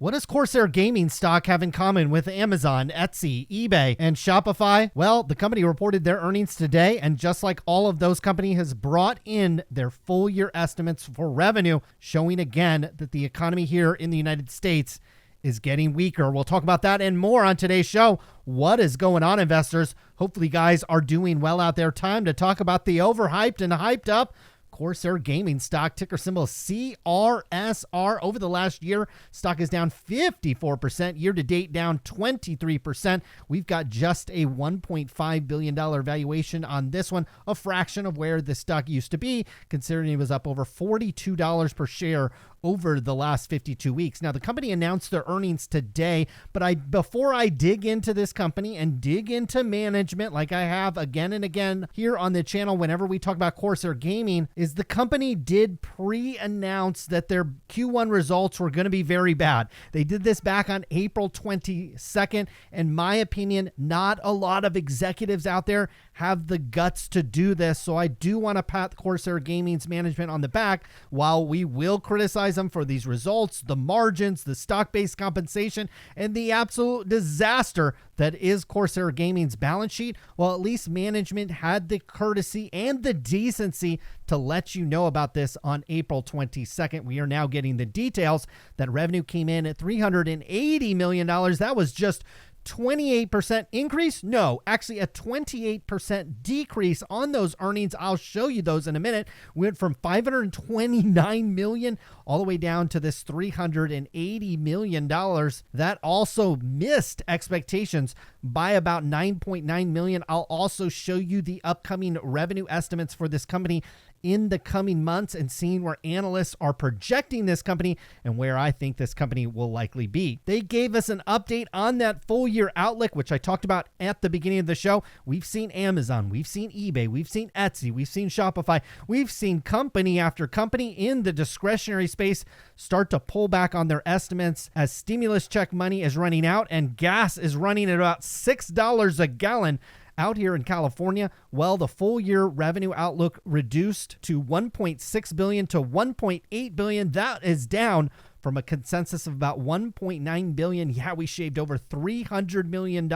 What does Corsair Gaming stock have in common with Amazon, Etsy, eBay, and Shopify? Well, the company reported their earnings today, and just like all of those companies, has brought in their full year estimates for revenue, showing again that the economy here in the United States is getting weaker. We'll talk about that and more on today's show. What is going on, investors? Hopefully, you guys are doing well out there. Time to talk about the overhyped and hyped up Corsair Gaming stock, ticker symbol CRSR. Over the last year, stock is down 54%. Year to date, down 23%. We've got just a $1.5 billion valuation on this one, a fraction of where the stock used to be, considering it was up over $42 per share over the last 52 weeks. Now, the company announced their earnings today, but before I dig into this company and dig into management, like I have again and again here on the channel whenever we talk about Corsair Gaming, is the company did pre-announce that their Q1 results were going to be very bad. They did this back on April 22nd. In my opinion, not a lot of executives out there have the guts to do this, so I do want to pat Corsair Gaming's management on the back. While we will criticize them for these results, the margins, the stock-based compensation, and the absolute disaster that is Corsair Gaming's balance sheet, well, at least management had the courtesy and the decency to let you know about this on April 22nd. We are now getting the details that revenue came in at $380 million. That was just 28% increase? No, actually a 28% decrease on those earnings. I'll show you those in a minute. We went from $529 million all the way down to this $380 million. That also missed expectations by about $9.9 million. I'll also show you the upcoming revenue estimates for this company in the coming months and seeing where analysts are projecting this company and where I think this company will likely be. They gave us an update on that full year outlook, which I talked about at the beginning of the show. We've seen Amazon, we've seen eBay, we've seen Etsy, we've seen Shopify, we've seen company after company in the discretionary space start to pull back on their estimates as stimulus check money is running out and gas is running at about $6 a gallon. Out here in California, well, the full year revenue outlook reduced to $1.6 billion to $1.8 billion. That is down from a consensus of about $1.9 billion. Yeah, we shaved over $300 million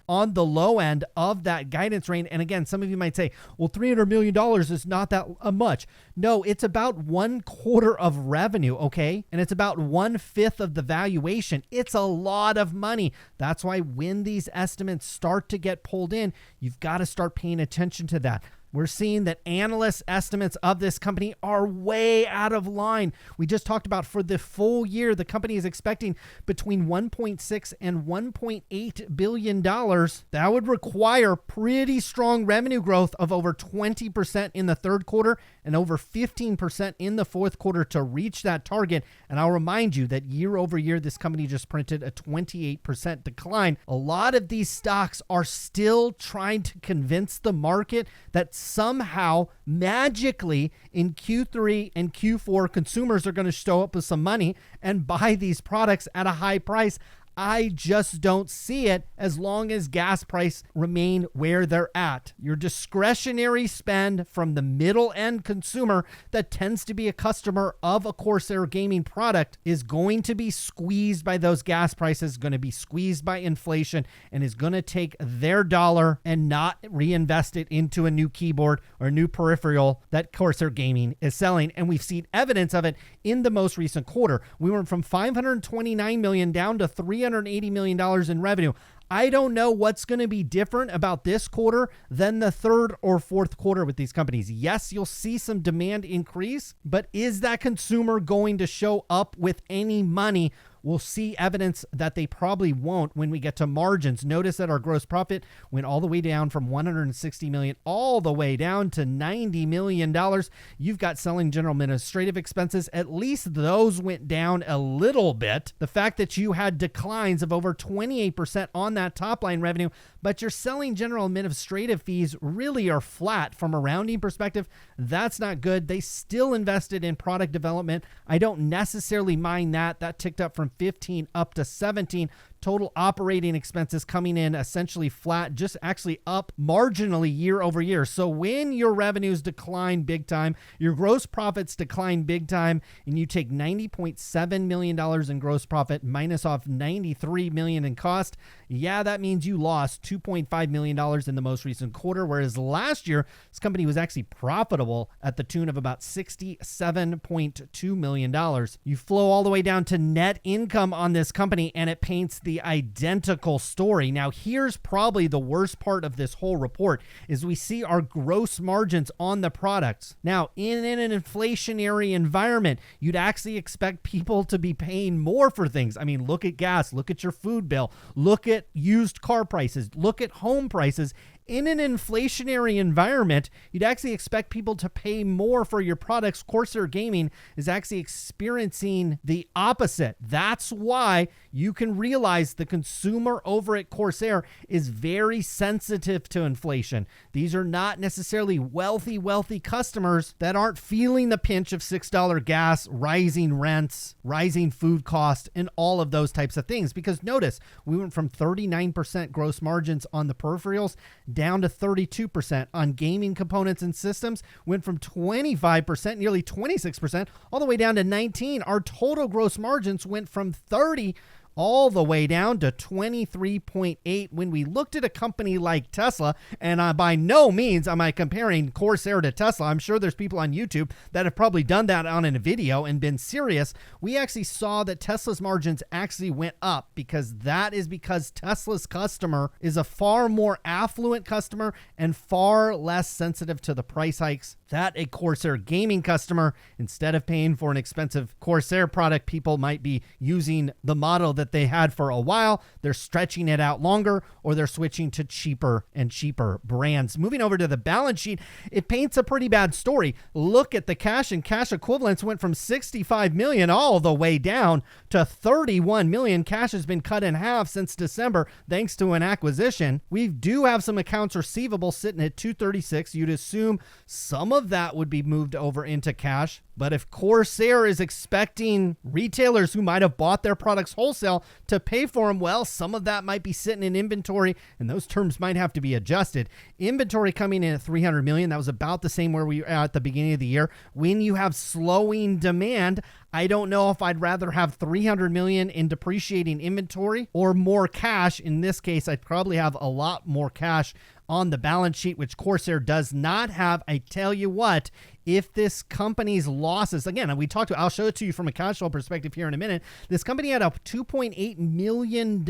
on the low end of that guidance range. And again, some of you might say, well, $300 million is not that much. No, it's about 1/4 of revenue, okay? And it's about 1/5 of the valuation. It's a lot of money. That's why when these estimates start to get pulled in, you've got to start paying attention to that. We're seeing that analyst estimates of this company are way out of line. We just talked about for the full year, the company is expecting between $1.6 and $1.8 billion. That would require pretty strong revenue growth of over 20% in the third quarter and over 15% in the fourth quarter to reach that target. And I'll remind you that year over year, this company just printed a 28% decline. A lot of these stocks are still trying to convince the market that somehow magically in Q3 and Q4 consumers are going to show up with some money and buy these products at a high price. I just don't see it as long as gas prices remain where they're at. Your discretionary spend from the middle end consumer that tends to be a customer of a Corsair Gaming product is going to be squeezed by those gas prices, going to be squeezed by inflation, and is going to take their dollar and not reinvest it into a new keyboard or a new peripheral that Corsair Gaming is selling. And we've seen evidence of it in the most recent quarter. We went from $529 million down to $380 million in revenue. I don't know what's going to be different about this quarter than the third or fourth quarter with these companies. Yes, you'll see some demand increase, but is that consumer going to show up with any money? We'll see evidence that they probably won't when we get to margins. Notice that our gross profit went all the way down from $160 million all the way down to $90 million. You've got selling general administrative expenses. At least those went down a little bit. The fact that you had declines of over 28% on that top line revenue, but your selling general administrative fees really are flat from a rounding perspective, that's not good. They still invested in product development. I don't necessarily mind that. That ticked up from 15 up to 17 Total operating expenses coming in essentially flat, just actually up marginally year over year. So when your revenues decline big time, your gross profits decline big time, and you take $90.7 million in gross profit minus off $93 million in cost, yeah, that means you lost $2.5 million in the most recent quarter, whereas last year, this company was actually profitable at the tune of about $67.2 million. You flow all the way down to net income on this company, and it paints the identical story. Now, here's probably the worst part of this whole report is we see our gross margins on the products. Now, in an inflationary environment, you'd actually expect people to be paying more for things. I mean, look at gas, look at your food bill, look at used car prices, look at home prices. In an inflationary environment, you'd actually expect people to pay more for your products. Corsair Gaming is actually experiencing the opposite. That's why you can realize the consumer over at Corsair is very sensitive to inflation. These are not necessarily wealthy customers that aren't feeling the pinch of $6 gas, rising rents, rising food costs, and all of those types of things. Because notice, we went from 39% gross margins on the peripherals down to 32% on gaming components and systems, went from 25%, nearly 26%, all the way down to 19%. Our total gross margins went from 30% all the way down to 23.8 when we looked at a company like Tesla. And by no means am I comparing Corsair to Tesla. I'm sure there's people on YouTube that have probably done that on a video and been serious. We actually saw that Tesla's margins actually went up because Tesla's customer is a far more affluent customer and far less sensitive to the price hikes that a Corsair Gaming customer, instead of paying for an expensive Corsair product, people might be using the model that they had for a while. They're stretching it out longer, or they're switching to cheaper and cheaper brands. Moving over to the balance sheet, it paints a pretty bad story. Look at the cash and cash equivalents went from $65 million all the way down to $31 million. Cash has been cut in half since December thanks to an acquisition. We do have some accounts receivable sitting at $236. You'd assume some of that would be moved over into cash. But if Corsair is expecting retailers who might have bought their products wholesale to pay for them, well, some of that might be sitting in inventory, and those terms might have to be adjusted. Inventory coming in at $300 million. That was about the same where we were at the beginning of the year. When you have slowing demand, I don't know if I'd rather have $300 million in depreciating inventory or more cash. In this case, I'd probably have a lot more cash on the balance sheet, which Corsair does not have. I tell you what, if this company's losses, again, I'll show it to you from a cash flow perspective here in a minute. This company had a $2.8 million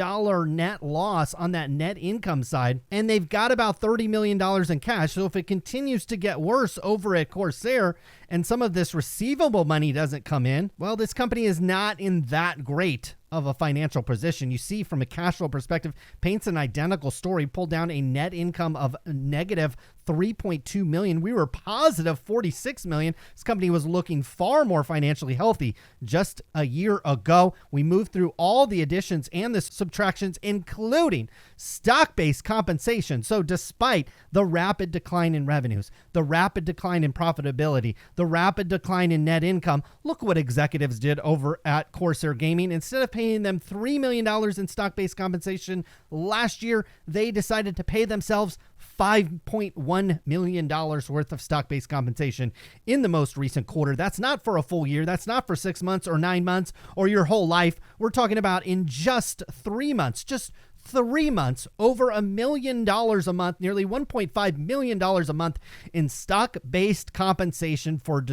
net loss on that net income side, and they've got about $30 million in cash. So if it continues to get worse over at Corsair and some of this receivable money doesn't come in, well, this company is not in that great of a financial position. You see, from a cash flow perspective, paints an identical story. Pulled down a net income of negative $3.2 million. We were positive $46 million. This company was looking far more financially healthy just a year ago. We moved through all the additions and the subtractions, including stock-based compensation. So despite the rapid decline in revenues, the rapid decline in profitability, the rapid decline in net income, look what executives did over at Corsair Gaming. Instead of paying them $3 million in stock-based compensation last year, they decided to pay themselves $5.1 million worth of stock-based compensation in the most recent quarter. That's not for a full year. That's not for 6 months or 9 months or your whole life. We're talking about in just 3 months, over $1 million a month, nearly $1.5 million a month in stock-based compensation for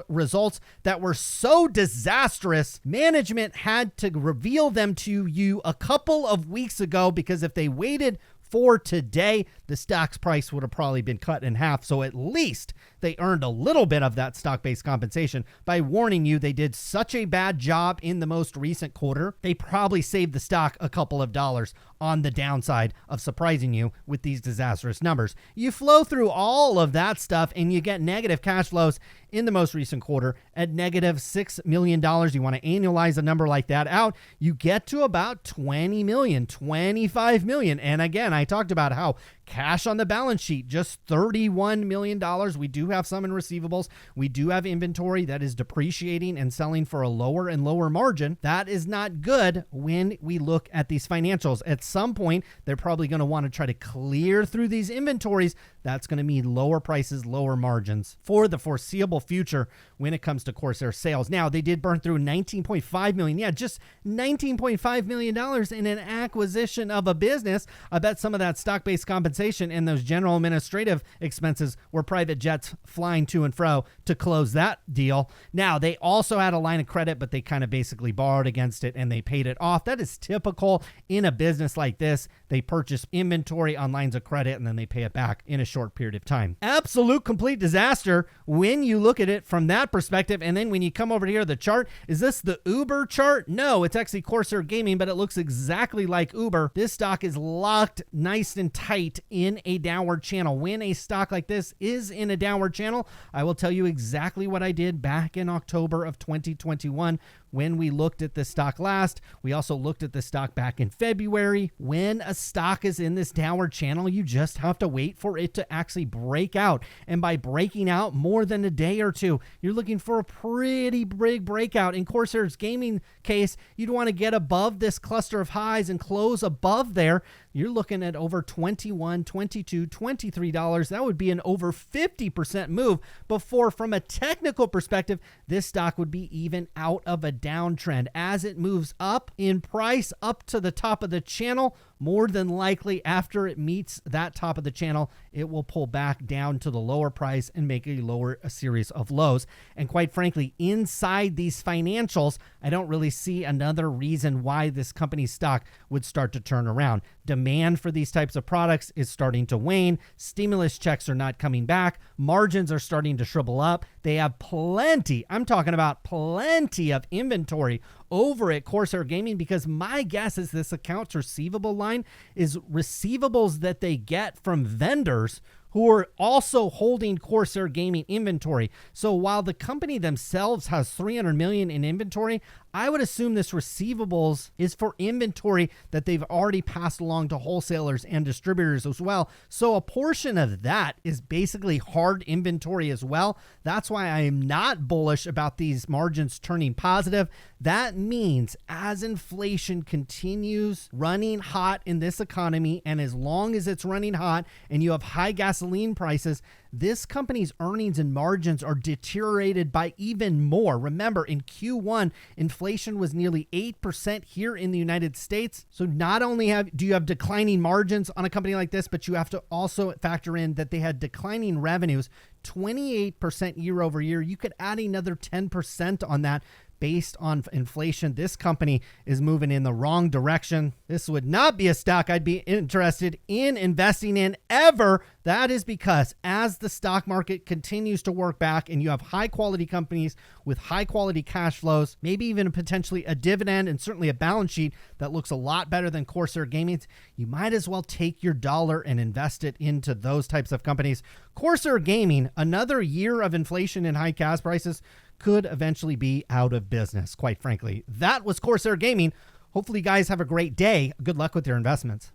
results that were so disastrous, management had to reveal them to you a couple of weeks ago, because if they waited for today, the stock's price would have probably been cut in half. So at least they earned a little bit of that stock-based compensation by warning you they did such a bad job in the most recent quarter. They probably saved the stock a couple of dollars on the downside of surprising you with these disastrous numbers. You flow through all of that stuff and you get negative cash flows in the most recent quarter at negative $6 million. You want to annualize a number like that out, you get to about $20 million, $25 million. And again, I talked about how Cash on the balance sheet, just $31 million. We do have some in receivables. We do have inventory that is depreciating and selling for a lower and lower margin. That is not good when we look at these financials. At some point, they're probably going to want to try to clear through these inventories. That's going to mean lower prices, lower margins for the foreseeable future when it comes to Corsair sales. Now, they did burn through $19.5 million. Yeah, just $19.5 million in an acquisition of a business. I bet some of that stock-based compensation and those general administrative expenses were private jets flying to and fro to close that deal. Now, they also had a line of credit, but they kind of basically borrowed against it and they paid it off. That is typical in a business like this. They purchase inventory on lines of credit and then they pay it back in a short period of time. Absolute complete disaster when you look at it from that perspective. And then when you come over here, the chart, is this the Uber chart? No, it's actually Corsair Gaming, but it looks exactly like Uber. This stock is locked nice and tight in a downward channel. When a stock like this is in a downward channel, I will tell you exactly what I did back in October of 2021 when we looked at this stock last. We also looked at the stock back in February. When a stock is in this downward channel, you just have to wait for it to actually break out. And by breaking out more than a day or two, you're looking for a pretty big breakout. In Corsair's Gaming case, you'd want to get above this cluster of highs and close above there. You're looking at over $21, $22, $23. That would be an over 50% move before, from a technical perspective, this stock would be even out of a downtrend. As it moves up in price up to the top of the channel, more than likely after it meets that top of the channel, it will pull back down to the lower price and make a series of lows. And quite frankly, inside these financials, I don't really see another reason why this company's stock would start to turn around. Demand for these types of products is starting to wane. Stimulus checks are not coming back. Margins are starting to shrivel up. They have plenty, I'm talking about plenty of inventory over at Corsair Gaming, because my guess is this accounts receivable line is receivables that they get from vendors who are also holding Corsair Gaming inventory. So while the company themselves has $300 million in inventory, I would assume this receivables is for inventory that they've already passed along to wholesalers and distributors as well. So a portion of that is basically hard inventory as well. That's why I am not bullish about these margins turning positive. That means as inflation continues running hot in this economy, and as long as it's running hot and you have high gasoline prices, this company's earnings and margins are deteriorated by even more. Remember, in Q1, inflation was nearly 8% here in the United States. So not only do you have declining margins on a company like this, but you have to also factor in that they had declining revenues, 28% year over year. You could add another 10% on that. Based on inflation, this company is moving in the wrong direction. This would not be a stock I'd be interested in investing in ever. That is because as the stock market continues to work back and you have high quality companies with high quality cash flows, maybe even potentially a dividend and certainly a balance sheet that looks a lot better than Corsair Gaming's, you might as well take your dollar and invest it into those types of companies. Corsair Gaming, another year of inflation and high gas prices, could eventually be out of business, quite frankly. That was Corsair Gaming. Hopefully you guys have a great day. Good luck with your investments.